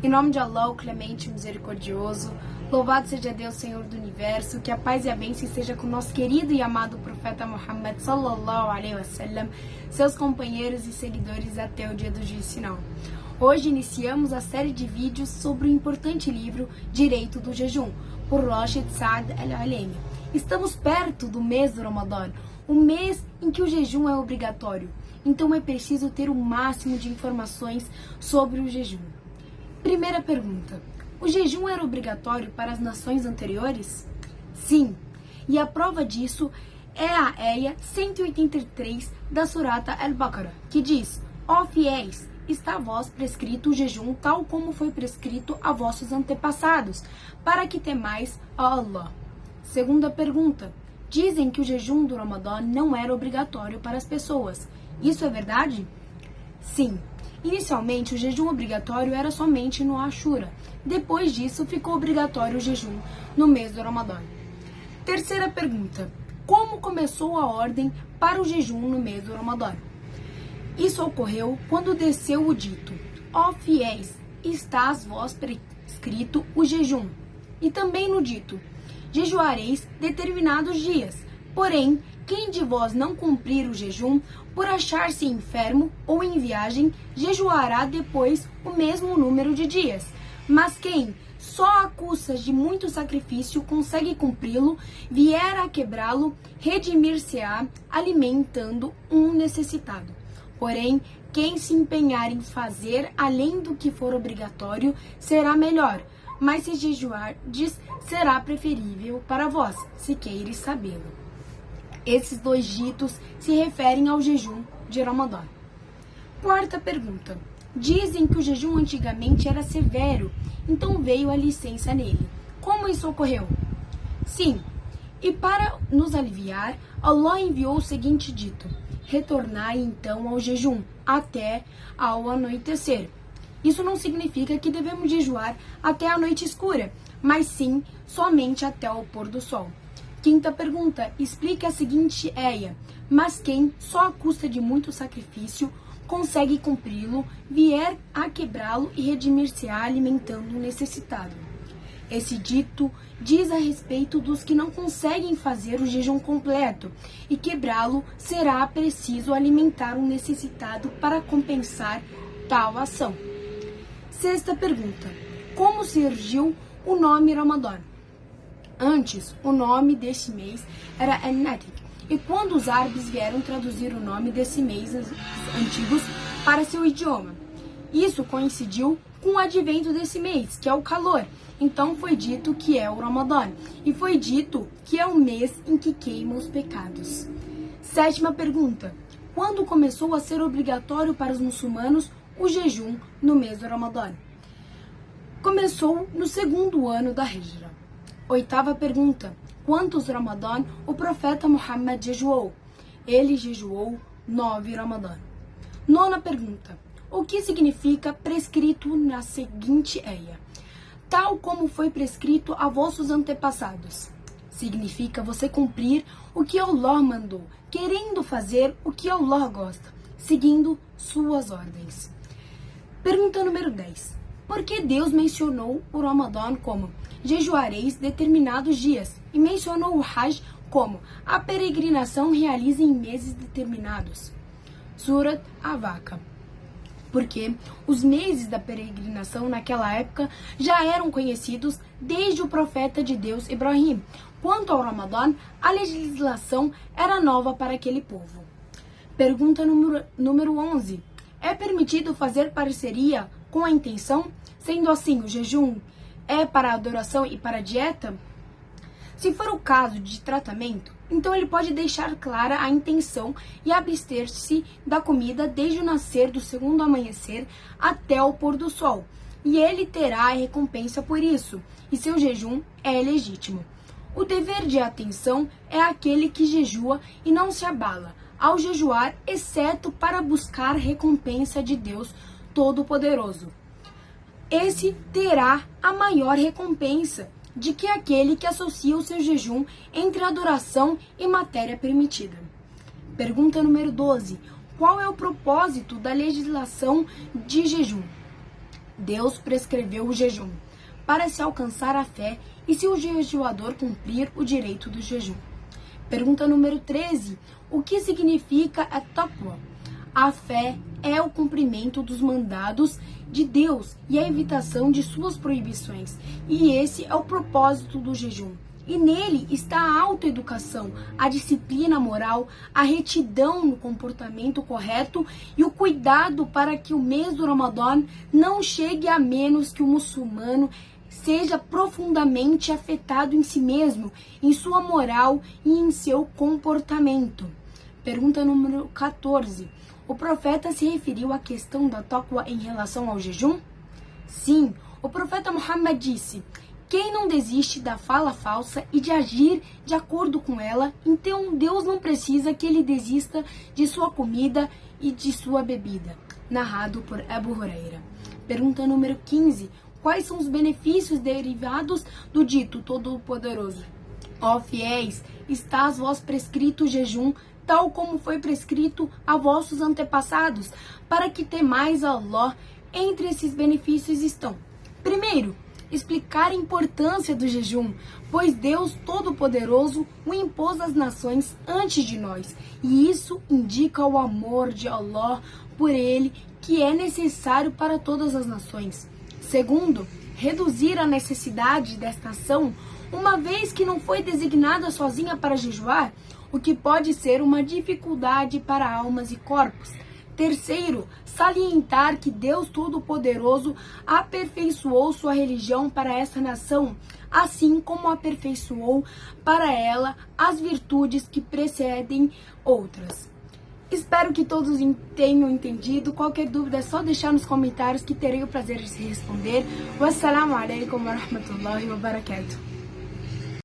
Em nome de Allah, o Clemente e Misericordioso, louvado seja Deus, Senhor do Universo, que a paz e a bênção esteja com o nosso querido e amado profeta Muhammad sallallahu alaihi wasallam, seus companheiros e seguidores até o dia do juízo final. Hoje iniciamos a série de vídeos sobre o importante livro Direito do Jejum, por Rashid Saad Al-Alemi. Estamos perto do mês do Ramadã, o mês em que o jejum é obrigatório, então é preciso ter o máximo de informações sobre o jejum. Primeira pergunta: o jejum era obrigatório para as nações anteriores? Sim, e a prova disso é a Aia 183 da Surata Al-Baqarah, que diz: ó fiéis, está a vós prescrito o jejum tal como foi prescrito a vossos antepassados, para que temais a Allah. Segunda pergunta: dizem que o jejum do Ramadã não era obrigatório para as pessoas. Isso é verdade? Sim. Inicialmente, o jejum obrigatório era somente no Ashura. Depois disso, ficou obrigatório o jejum no mês do Ramadã. Terceira pergunta: como começou a ordem para o jejum no mês do Ramadã? Isso ocorreu quando desceu o dito: ó fiéis, está a vós prescrito o jejum. E também no dito: jejuareis determinados dias. Porém, quem de vós não cumprir o jejum, por achar-se enfermo ou em viagem, jejuará depois o mesmo número de dias. Mas quem, só à custa de muito sacrifício, consegue cumpri-lo, vier a quebrá-lo, redimir-se-á, alimentando um necessitado. Porém, quem se empenhar em fazer além do que for obrigatório, será melhor. Mas se jejuardes, será preferível para vós, se queires sabê-lo. Esses dois ditos se referem ao jejum de Ramadã. Quarta pergunta: dizem que o jejum antigamente era severo, então veio a licença nele. Como isso ocorreu? Sim, e para nos aliviar, Allah enviou o seguinte dito: retornai então ao jejum, até ao anoitecer. Isso não significa que devemos jejuar até a noite escura, mas sim somente até o pôr do sol. Quinta pergunta: explique a seguinte Aia: mas quem, só à custa de muito sacrifício, consegue cumpri-lo, vier a quebrá-lo e redimir-se-á alimentando o necessitado. Esse dito diz a respeito dos que não conseguem fazer o jejum completo, e quebrá-lo será preciso alimentar um necessitado para compensar tal ação. Sexta pergunta: como surgiu o nome Ramadã? Antes, o nome deste mês era An-Natik, e quando os árabes vieram traduzir o nome desse mês antigos para seu idioma, isso coincidiu com o advento desse mês, que é o calor. Então foi dito que é o Ramadã, e foi dito que é o mês em que queimam os pecados. Sétima pergunta: quando começou a ser obrigatório para os muçulmanos o jejum no mês do Ramadã? Começou no segundo ano da Hijra. Oitava pergunta: quantos Ramadã o profeta Muhammad jejuou? Ele jejuou 9 Ramadã. Nona pergunta: o que significa prescrito na seguinte Aia? Tal como foi prescrito a vossos antepassados. Significa você cumprir o que Allah mandou, querendo fazer o que Allah gosta, seguindo suas ordens. Pergunta número 10. Por que Deus mencionou o Ramadã como jejuareis determinados dias e mencionou o Hajj como a peregrinação realiza em meses determinados? Surat Al-Waqiah. Porque os meses da peregrinação naquela época já eram conhecidos desde o profeta de Deus Ibrahim. Quanto ao Ramadã, a legislação era nova para aquele povo. Pergunta número 11. É permitido fazer parceria com a intenção? Sendo assim, o jejum é para adoração e para dieta? Se for o caso de tratamento, então ele pode deixar clara a intenção e abster-se da comida desde o nascer do segundo amanhecer até o pôr do sol, e ele terá a recompensa por isso, e seu jejum é legítimo. O dever de atenção é aquele que jejua e não se abala ao jejuar, exceto para buscar recompensa de Deus Todo-Poderoso. Esse terá a maior recompensa de que aquele que associa o seu jejum entre adoração e matéria permitida. Pergunta número 12. Qual é o propósito da legislação de jejum? Deus prescreveu o jejum para se alcançar a fé e se o jejuador cumprir o direito do jejum. Pergunta número 13. O que significa a taqwa? A fé é o cumprimento dos mandados de Deus e a evitação de suas proibições. E esse é o propósito do jejum. E nele está a autoeducação, a disciplina moral, a retidão no comportamento correto e o cuidado para que o mês do Ramadã não chegue a menos que o muçulmano seja profundamente afetado em si mesmo, em sua moral e em seu comportamento. Pergunta número 14. O profeta se referiu à questão da taqwa em relação ao jejum? Sim, o profeta Muhammad disse: quem não desiste da fala falsa e de agir de acordo com ela, então Deus não precisa que ele desista de sua comida e de sua bebida. Narrado por Abu Huraira. Pergunta número 15. Quais são os benefícios derivados do dito Todo-Poderoso? Ó fiéis, está a vós prescrito o jejum, tal como foi prescrito a vossos antepassados, para que temais a Allah. Entre esses benefícios estão: primeiro, explicar a importância do jejum, pois Deus Todo-Poderoso o impôs às nações antes de nós, e isso indica o amor de Allah por ele, que é necessário para todas as nações. Segundo, reduzir a necessidade desta ação, uma vez que não foi designada sozinha para jejuar, o que pode ser uma dificuldade para almas e corpos. Terceiro, salientar que Deus Todo-Poderoso aperfeiçoou sua religião para essa nação, assim como aperfeiçoou para ela as virtudes que precedem outras. Espero que todos tenham entendido. Qualquer dúvida é só deixar nos comentários que terei o prazer de responder. Wassalamu alaikum wa rahmatullahi wa barakatuh.